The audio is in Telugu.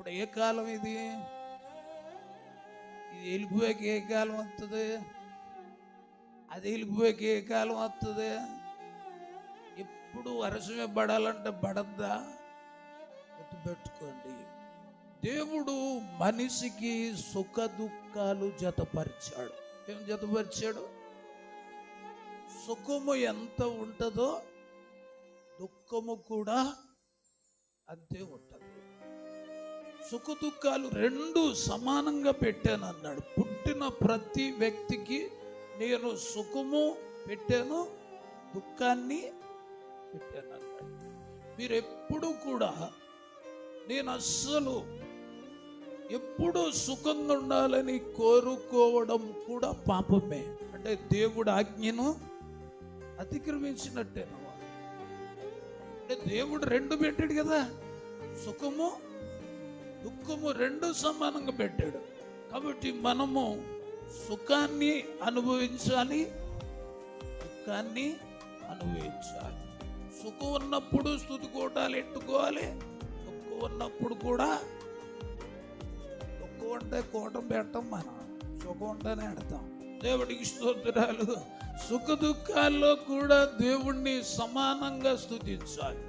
ఇప్పుడు ఏ కాలం ఇది వెళ్ళిపోయాక ఏ కాలం వస్తుంది? అది వెళ్ళిపోయాక ఏ కాలం వస్తుంది? ఎప్పుడు వర్షమే పడాలంటే పడద్దా? గుర్తుపెట్టుకోండి, దేవుడు మనిషికి సుఖ దుఃఖాలు జతపరిచాడు. ఏం జతపరిచాడు? సుఖము ఎంత ఉంటుందో దుఃఖము కూడా అంతే ఉంటుంది. సుఖ దుఃఖాలు రెండు సమానంగా పెట్టాను అన్నాడు. పుట్టిన ప్రతి వ్యక్తికి నేను సుఖము పెట్టాను, దుఃఖాన్ని పెట్టాను అన్నాడు. మీరు ఎప్పుడు కూడా, నేను అస్సలు ఎప్పుడు సుఖంగా ఉండాలని కోరుకోవడం కూడా పాపమే. అంటే దేవుడు ఆజ్ఞను అతిక్రమించినట్టేనా? అంటే దేవుడు రెండు పెట్టాడు కదా, సుఖము దుఃఖము రెండు సమానంగా పెట్టాడు. కాబట్టి మనము సుఖాన్ని అనుభవించాలి, దుఃఖాన్ని అనుభవించాలి. సుఖం ఉన్నప్పుడు స్తుతి కోటాలు ఎట్టుకోవాలి, దుఃఖం ఉన్నప్పుడు కూడా. దుఃఖం ఉంటే కోటం పెట్టం, మనం సుఖం ఉంటేనే ఎడతాం. దేవుడికి స్తోత్రాలు. సుఖ దుఃఖాల్లో కూడా దేవుణ్ణి సమానంగా స్తుతించాలి.